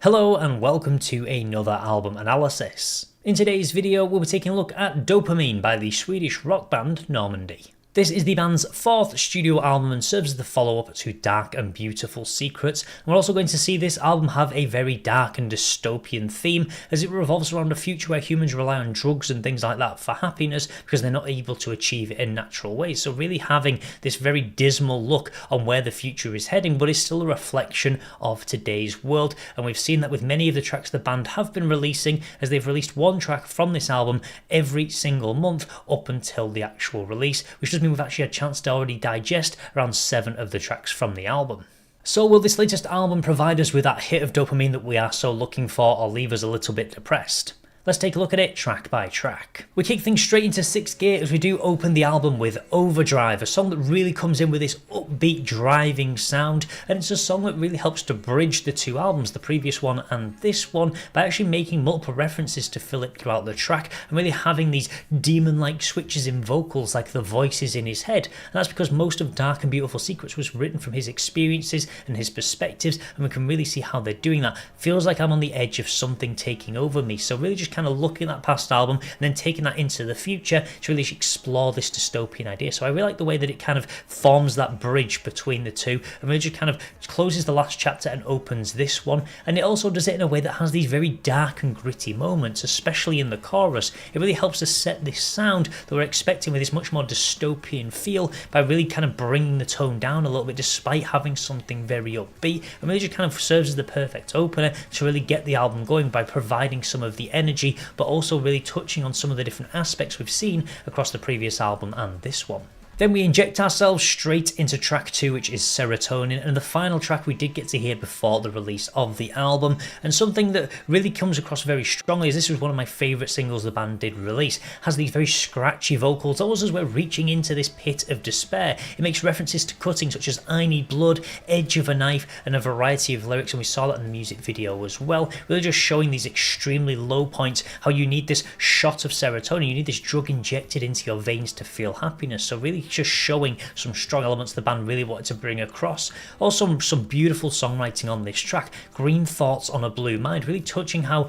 Hello and welcome to another album analysis. In today's video we'll be taking a look at Dopamine by the Swedish rock band Normandie. This is the band's fourth studio album and serves as the follow-up to Dark and Beautiful Secrets. And we're also going to see this album have a very dark and dystopian theme as it revolves around a future where humans rely on drugs and things like that for happiness because they're not able to achieve it in natural ways. So really having this very dismal look on where the future is heading, but it's still a reflection of today's world. And we've seen that with many of the tracks the band have been releasing, as they've released one track from this album every single month up until the actual release, which does mean we've actually had a chance to already digest around 7 of the tracks from the album. So will this latest album provide us with that hit of dopamine that we are so looking for, or leave us a little bit depressed? Let's take a look at it track by track. We kick things straight into 6th gear as we do open the album with Overdrive, a song that really comes in with this upbeat driving sound, and it's a song that really helps to bridge the two albums, the previous one and this one, by actually making multiple references to Philip throughout the track and really having these demon-like switches in vocals like the voices in his head. And that's because most of Dark and Beautiful Secrets was written from his experiences and his perspectives, and we can really see how they're doing that. Feels like I'm on the edge of something taking over me, so really just kind of looking at that past album and then taking that into the future to really explore this dystopian idea. So I really like the way that it kind of forms that bridge between the two and really just kind of closes the last chapter and opens this one. And it also does it in a way that has these very dark and gritty moments, especially in the chorus. It really helps to set this sound that we're expecting with this much more dystopian feel by really kind of bringing the tone down a little bit despite having something very upbeat, and really just kind of serves as the perfect opener to really get the album going by providing some of the energy but also really touching on some of the different aspects we've seen across the previous album and this one. Then we inject ourselves straight into track 2, which is Serotonin, and the final track we did get to hear before the release of the album. And something that really comes across very strongly is this was one of my favourite singles the band did release. Has these very scratchy vocals, almost as we're reaching into this pit of despair. It makes references to cutting such as I need blood, edge of a knife, and a variety of lyrics, and we saw that in the music video as well. Really just showing these extremely low points, how you need this shot of serotonin, you need this drug injected into your veins to feel happiness. So really just showing some strong elements the band really wanted to bring across. Also some beautiful songwriting on this track. Green thoughts on a blue mind, really touching how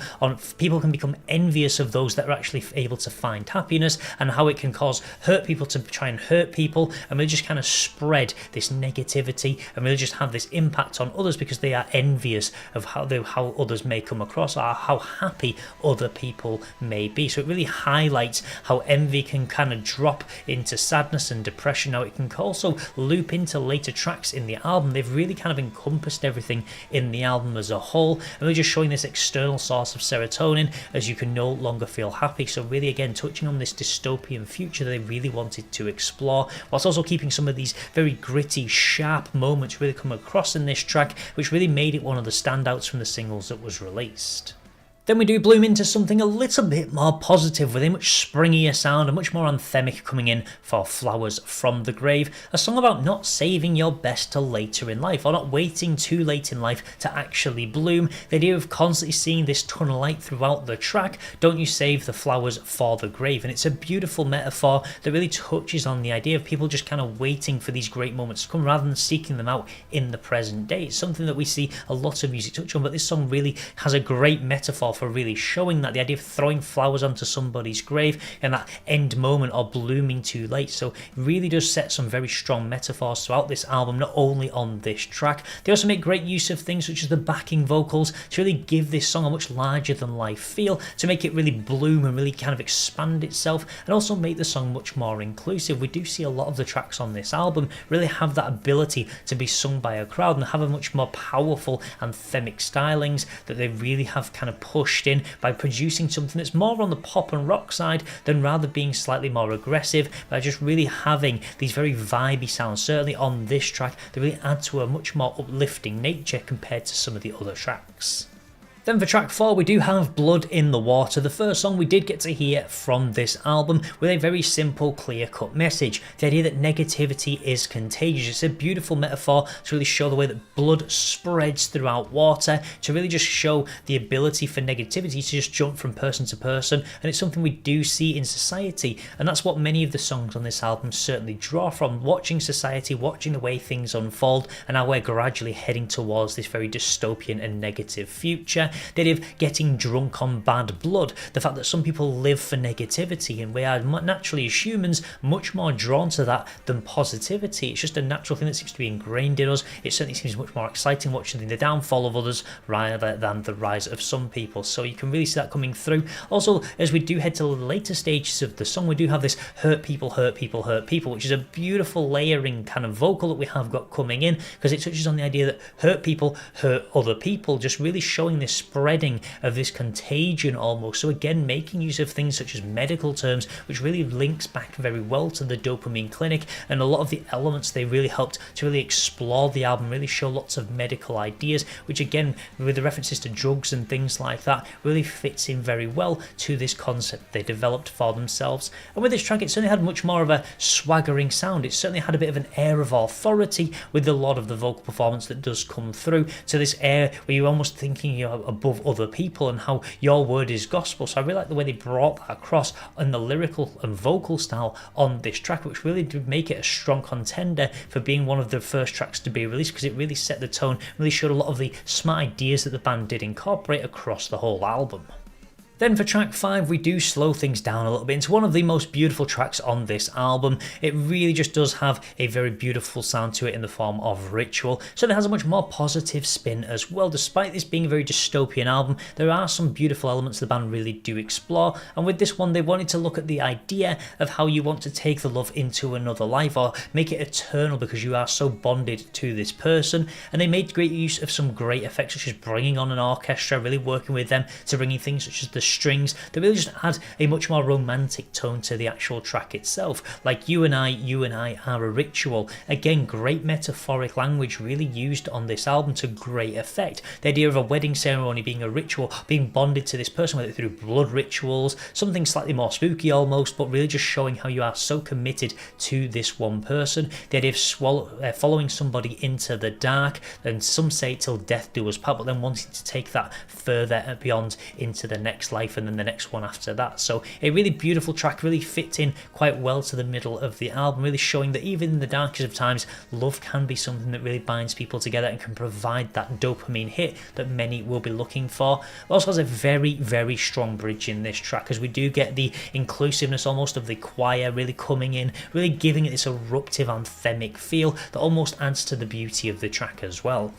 people can become envious of those that are actually able to find happiness, and how it can cause hurt people to try and hurt people, and really just kind of spread this negativity and really just have this impact on others because they are envious of how others may come across or how happy other people may be. So it really highlights how envy can kind of drop into sadness and depression. Now it can also loop into later tracks in the album. They've really kind of encompassed everything in the album as a whole, and we're just showing this external source of serotonin as you can no longer feel happy. So really again touching on this dystopian future that they really wanted to explore, whilst also keeping some of these very gritty, sharp moments really come across in this track, which really made it one of the standouts from the singles that was released. Then we do bloom into something a little bit more positive with a much springier sound and much more anthemic coming in for Flowers from the Grave, a song about not saving your best till later in life or not waiting too late in life to actually bloom. The idea of constantly seeing this tunnel light throughout the track, don't you save the flowers for the grave, and it's a beautiful metaphor that really touches on the idea of people just kind of waiting for these great moments to come rather than seeking them out in the present day. It's something that we see a lot of music touch on, but this song really has a great metaphor for really showing that, the idea of throwing flowers onto somebody's grave and that end moment or blooming too late. So it really does set some very strong metaphors throughout this album, not only on this track. They also make great use of things such as the backing vocals to really give this song a much larger than life feel, to make it really bloom and really kind of expand itself, and also make the song much more inclusive. We do see a lot of the tracks on this album really have that ability to be sung by a crowd and have a much more powerful anthemic stylings that they really have kind of pushed in by producing something that's more on the pop and rock side than rather being slightly more aggressive, by just really having these very vibey sounds, certainly on this track, that really add to a much more uplifting nature compared to some of the other tracks. Then for track 4 we do have Blood in the Water, the first song we did get to hear from this album, with a very simple, clear-cut message. The idea that negativity is contagious. It's a beautiful metaphor to really show the way that blood spreads throughout water, to really just show the ability for negativity to just jump from person to person, and it's something we do see in society, and that's what many of the songs on this album certainly draw from, watching society, watching the way things unfold, and how we're gradually heading towards this very dystopian and negative future. The idea of getting drunk on bad blood, the fact that some people live for negativity, and we are naturally as humans much more drawn to that than positivity. It's just a natural thing that seems to be ingrained in us. It certainly seems much more exciting watching the downfall of others rather than the rise of some people, so you can really see that coming through. Also, as we do head to the later stages of the song, we do have this hurt people, hurt people, hurt people, which is a beautiful layering kind of vocal that we have got coming in, because it touches on the idea that hurt people hurt other people, just really showing this spreading of this contagion almost. So again, making use of things such as medical terms, which really links back very well to the Dopamine Clinic, and a lot of the elements they really helped to really explore the album, really show lots of medical ideas, which again, with the references to drugs and things like that, really fits in very well to this concept they developed for themselves. And with this track, it certainly had much more of a swaggering sound. It certainly had a bit of an air of authority with a lot of the vocal performance that does come through, to this air where you're almost thinking you're above other people and how your word is gospel. So I really like the way they brought that across in the lyrical and vocal style on this track, which really did make it a strong contender for being one of the first tracks to be released, because it really set the tone, really showed a lot of the smart ideas that the band did incorporate across the whole album. Then for track 5 we do slow things down a little bit into one of the most beautiful tracks on this album. It really just does have a very beautiful sound to it in the form of Ritual, so it has a much more positive spin as well. Despite this being a very dystopian album, there are some beautiful elements the band really do explore, and with this one they wanted to look at the idea of how you want to take the love into another life, or make it eternal because you are so bonded to this person, and they made great use of some great effects such as bringing on an orchestra, really working with them to bring in things such as the strings that really just add a much more romantic tone to the actual track itself, like you and I are a ritual. Again, great metaphoric language really used on this album to great effect. The idea of a wedding ceremony being a ritual, being bonded to this person, whether through blood rituals, something slightly more spooky almost, but really just showing how you are so committed to this one person. The idea of following somebody into the dark, and some say till death do us part, but then wanting to take that further beyond into the next life and then the next one after that. So a really beautiful track, really fits in quite well to the middle of the album, really showing that even in the darkest of times, love can be something that really binds people together and can provide that dopamine hit that many will be looking for. It also has a very, very strong bridge in this track, as we do get the inclusiveness almost of the choir really coming in, really giving it this eruptive anthemic feel that almost adds to the beauty of the track as well.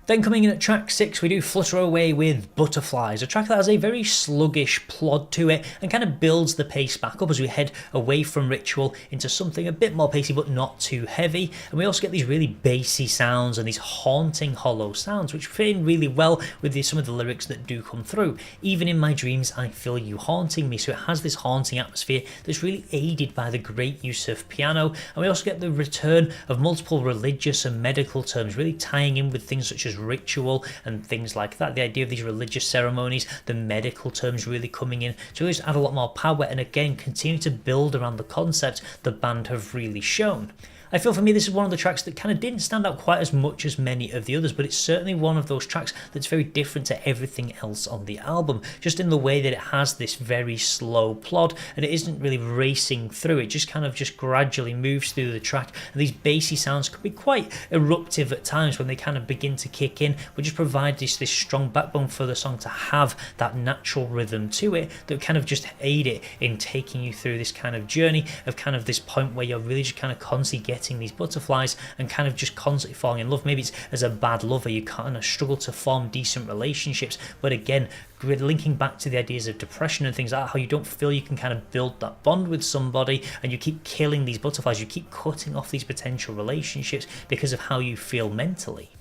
Then coming in at track 6 we do Flutter Away with Butterflies, a track that has a very sluggish plod to it and kind of builds the pace back up as we head away from Ritual into something a bit more pacey but not too heavy, and we also get these really bassy sounds and these haunting hollow sounds which fit in really well with some of the lyrics that do come through. Even in my dreams I feel you haunting me, so it has this haunting atmosphere that's really aided by the great use of piano, and we also get the return of multiple religious and medical terms really tying in with things such as ritual and things like that. The idea of these religious ceremonies, the medical terms really coming in to really just add a lot more power, and again continue to build around the concept the band have really shown. I feel for me this is one of the tracks that kind of didn't stand out quite as much as many of the others, but it's certainly one of those tracks that's very different to everything else on the album, just in the way that it has this very slow plod and it isn't really racing through, it just kind of just gradually moves through the track, and these bassy sounds can be quite eruptive at times when they kind of begin to kick in, but just provide this strong backbone for the song to have that natural rhythm to it that kind of just aid it in taking you through this kind of journey of kind of this point where you're really just kind of constantly getting these butterflies and kind of just constantly falling in love. Maybe it's as a bad lover you kind of struggle to form decent relationships, but again we're linking back to the ideas of depression and things like that, how you don't feel you can kind of build that bond with somebody and you keep killing these butterflies, you keep cutting off these potential relationships because of how you feel mentally.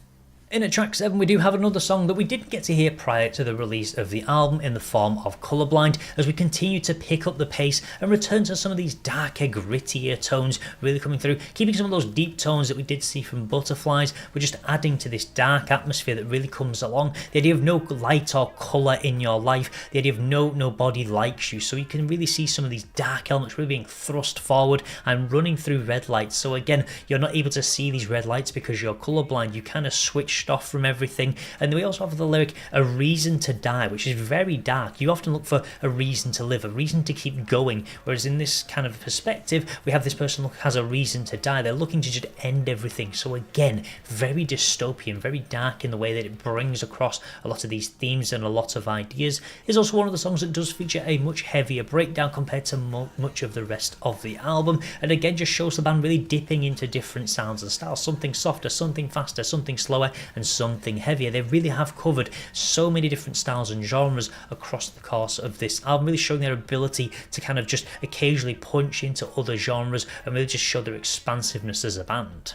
In at track 7 we do have another song that we didn't get to hear prior to the release of the album in the form of Colorblind, as we continue to pick up the pace and return to some of these darker, grittier tones really coming through, keeping some of those deep tones that we did see from Butterflies. We're just adding to this dark atmosphere that really comes along. The idea of no light or colour in your life, the idea of nobody likes you, so you can really see some of these dark elements really being thrust forward and running through red lights. So again, you're not able to see these red lights because you're colourblind, you kind of switched off from everything. And then we also have the lyric, a reason to die, which is very dark. You often look for a reason to live, a reason to keep going, whereas in this kind of perspective we have this person who has a reason to die. They're looking to just end everything. So again, very dystopian, very dark in the way that it brings across a lot of these themes and a lot of ideas. It's also one of the songs that does feature a much heavier breakdown compared to much of the rest of the album, and again just shows the band really dipping into different sounds and styles, something softer, something faster, something slower, and something heavier. They really have covered so many different styles and genres across the course of this album, really showing their ability to kind of just occasionally punch into other genres and really just show their expansiveness as a band.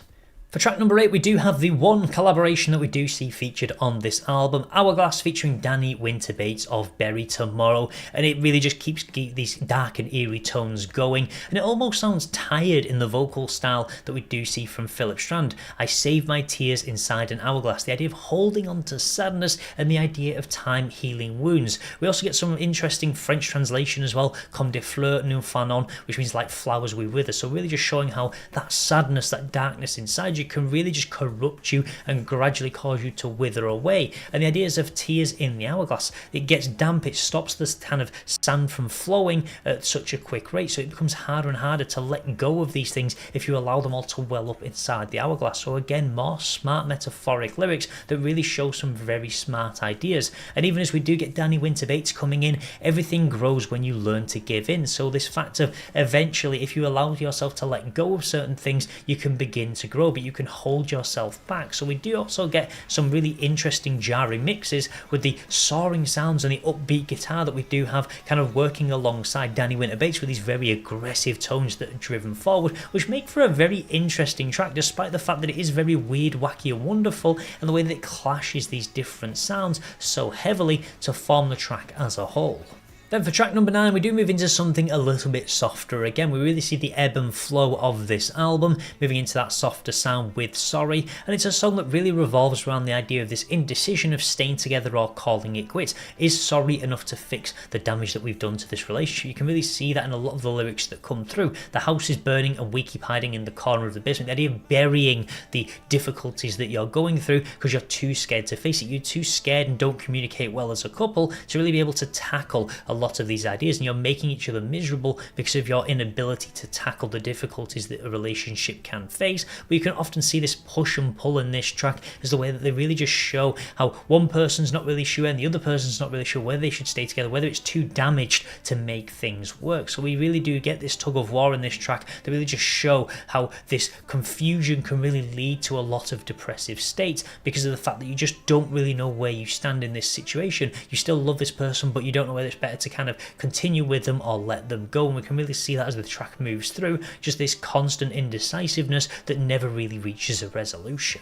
For track number 8 we do have the one collaboration that we do see featured on this album, Hourglass featuring Dani Winter-Bates of Bury Tomorrow, and it really just keeps these dark and eerie tones going, and it almost sounds tired in the vocal style that we do see from Philip Strand. I save my tears inside an hourglass, the idea of holding on to sadness and the idea of time healing wounds. We also get some interesting French translation as well, comme des fleurs nous fanons, which means like flowers we wither, so really just showing how that sadness, that darkness inside you can really just corrupt you and gradually cause you to wither away. And the ideas of tears in the hourglass, it gets damp, it stops this kind of sand from flowing at such a quick rate, so it becomes harder and harder to let go of these things if you allow them all to well up inside the hourglass. So again, more smart metaphoric lyrics that really show some very smart ideas. And even as we do get Dani Winter-Bates coming in, everything grows when you learn to give in. So this fact of eventually, if you allow yourself to let go of certain things, you can begin to grow, but you can hold yourself back. So we do also get some really interesting jarring mixes with the soaring sounds and the upbeat guitar that we do have kind of working alongside Dani Winter-Bates with these very aggressive tones that are driven forward, which make for a very interesting track despite the fact that it is very weird, wacky and wonderful, and the way that it clashes these different sounds so heavily to form the track as a whole. Then for track number 9 we do move into something a little bit softer again. We really see the ebb and flow of this album, moving into that softer sound with Sorry, and it's a song that really revolves around the idea of this indecision of staying together or calling it quits. Is sorry enough to fix the damage that we've done to this relationship? You can really see that in a lot of the lyrics that come through. The house is burning and we keep hiding in the corner of the basement. The idea of burying the difficulties that you're going through because you're too scared to face it. You're too scared and don't communicate well as a couple to really be able to tackle a lot of these ideas, and you're making each other miserable because of your inability to tackle the difficulties that a relationship can face. We can often see this push and pull in this track as the way that they really just show how one person's not really sure and the other person's not really sure whether they should stay together, whether it's too damaged to make things work. So we really do get this tug of war in this track that really just show how this confusion can really lead to a lot of depressive states because of the fact that you just don't really know where you stand in this situation. You still love this person, but you don't know whether it's better to kind of continue with them or let them go, and we can really see that as the track moves through, just this constant indecisiveness that never really reaches a resolution.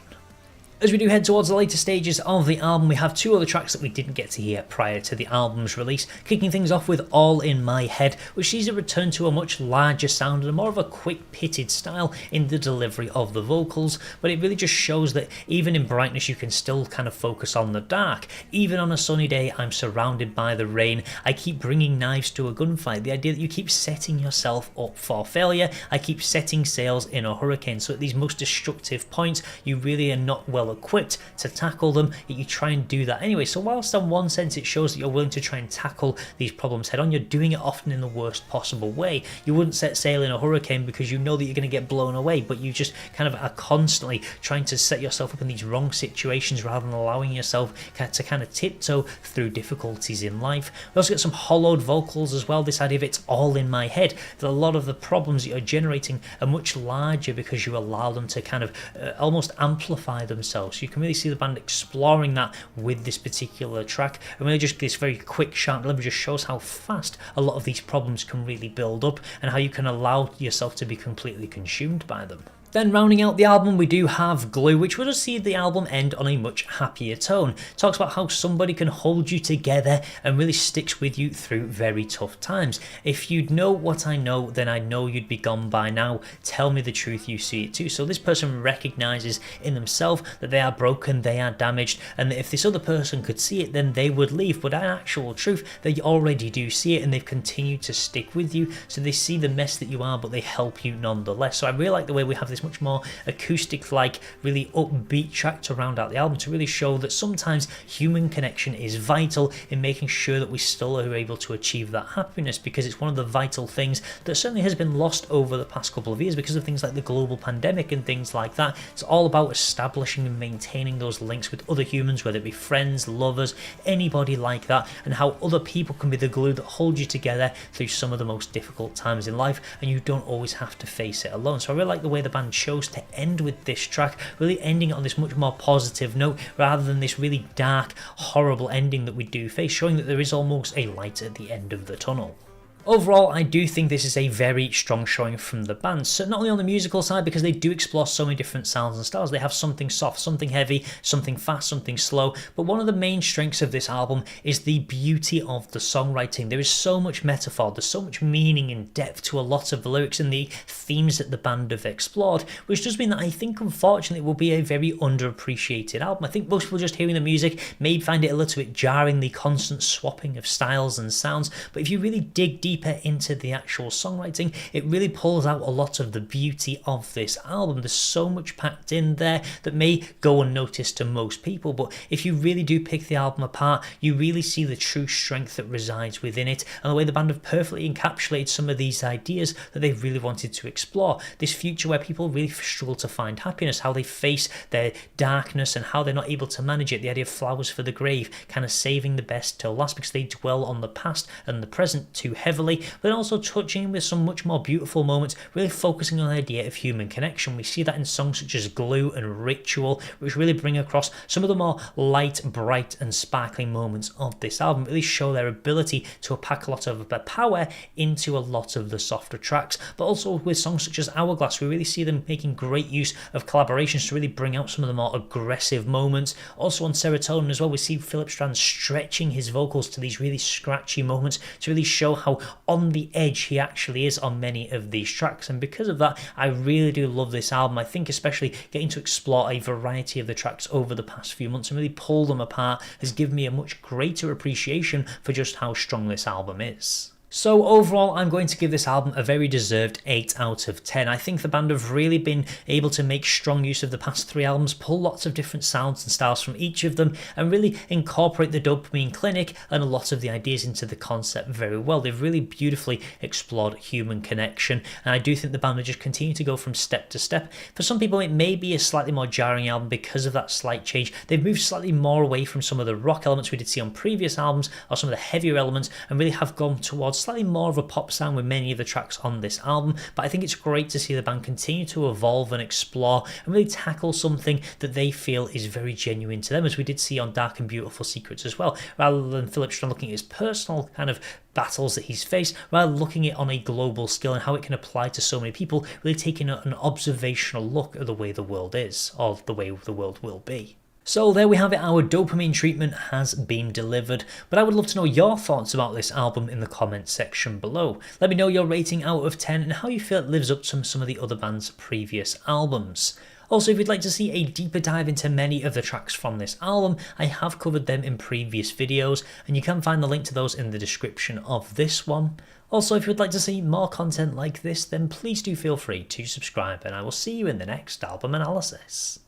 As we do head towards the later stages of the album, we have two other tracks that we didn't get to hear prior to the album's release, kicking things off with All in My Head, which sees a return to a much larger sound and a more of a quick pitted style in the delivery of the vocals, but it really just shows that even in brightness you can still kind of focus on the dark. Even on a sunny day, I'm surrounded by the rain, I keep bringing knives to a gunfight, the idea that you keep setting yourself up for failure, I keep setting sails in a hurricane. So at these most destructive points you really are not well equipped to tackle them, yet you try and do that anyway. So whilst in one sense it shows that you're willing to try and tackle these problems head on, you're doing it often in the worst possible way. You wouldn't set sail in a hurricane because you know that you're going to get blown away, but you just kind of are constantly trying to set yourself up in these wrong situations rather than allowing yourself to kind of tiptoe through difficulties in life. We also get some hollowed vocals as well, this idea of it's all in my head, that a lot of the problems that you're generating are much larger because you allow them to kind of almost amplify themselves. So you can really see the band exploring that with this particular track, and really just this very quick sharp delivery just shows how fast a lot of these problems can really build up and how you can allow yourself to be completely consumed by them. Then rounding out the album, we do have Glue, which will just see the album end on a much happier tone. It talks about how somebody can hold you together and really sticks with you through very tough times. If you'd know what I know, then I know you'd be gone by now. Tell me the truth, you see it too. So this person recognizes in themselves that they are broken, they are damaged, and that if this other person could see it, then they would leave. But in actual truth, they already do see it, and they've continued to stick with you. So they see the mess that you are, but they help you nonetheless. So I really like the way we have this much more acoustic, like really upbeat track to round out the album, to really show that sometimes human connection is vital in making sure that we still are able to achieve that happiness, because it's one of the vital things that certainly has been lost over the past couple of years because of things like the global pandemic and things like that. It's all about establishing and maintaining those links with other humans, whether it be friends, lovers, anybody like that, and how other people can be the glue that hold you together through some of the most difficult times in life, and you don't always have to face it alone. So I really like the way the band chose to end with this track, really ending it on this much more positive note rather than this really dark, horrible ending that we do face, showing that there is almost a light at the end of the tunnel. Overall, I do think this is a very strong showing from the band, so not only on the musical side, because they do explore so many different sounds and styles. They have something soft, something heavy, something fast, something slow, but one of the main strengths of this album is the beauty of the songwriting. There is so much metaphor, there's so much meaning and depth to a lot of the lyrics and the themes that the band have explored, which does mean that I think unfortunately it will be a very underappreciated album. I think most people just hearing the music may find it a little bit jarring, the constant swapping of styles and sounds, but if you really dig deep into the actual songwriting, it really pulls out a lot of the beauty of this album. There's so much packed in there that may go unnoticed to most people, but if you really do pick the album apart, you really see the true strength that resides within it, and the way the band have perfectly encapsulated some of these ideas that they really wanted to explore. This future where people really struggle to find happiness, how they face their darkness and how they're not able to manage it, the idea of flowers for the grave, kind of saving the best till last because they dwell on the past and the present too heavily, but also touching with some much more beautiful moments, really focusing on the idea of human connection. We see that in songs such as Glue and Ritual, which really bring across some of the more light, bright and sparkling moments of this album, really show their ability to pack a lot of their power into a lot of the softer tracks. But also with songs such as Hourglass, we really see them making great use of collaborations to really bring out some of the more aggressive moments. Also on Serotonin as well, we see Philip Strand stretching his vocals to these really scratchy moments to really show how on the edge he actually is on many of these tracks, and because of that I really do love this album. I think especially getting to explore a variety of the tracks over the past few months and really pull them apart has given me a much greater appreciation for just how strong this album is. So overall, I'm going to give this album a very deserved 8 out of 10. I think the band have really been able to make strong use of the past 3 albums, pull lots of different sounds and styles from each of them, and really incorporate the Dopamine Clinic and a lot of the ideas into the concept very well. They've really beautifully explored human connection, and I do think the band will just continue to go from step to step. For some people, it may be a slightly more jarring album because of that slight change. They've moved slightly more away from some of the rock elements we did see on previous albums, or some of the heavier elements, and really have gone towards slightly more of a pop sound with many of the tracks on this album. But I think it's great to see the band continue to evolve and explore and really tackle something that they feel is very genuine to them, as we did see on Dark and Beautiful Secrets as well, rather than Philip Strand looking at his personal kind of battles that he's faced, rather looking at it on a global scale and how it can apply to so many people, really taking an observational look at the way the world is, or the way the world will be. So there we have it, our dopamine treatment has been delivered, but I would love to know your thoughts about this album in the comments section below. Let me know your rating out of 10 and how you feel it lives up to some of the other band's previous albums. Also, if you'd like to see a deeper dive into many of the tracks from this album, I have covered them in previous videos, and you can find the link to those in the description of this one. Also, if you'd like to see more content like this, then please do feel free to subscribe, and I will see you in the next album analysis.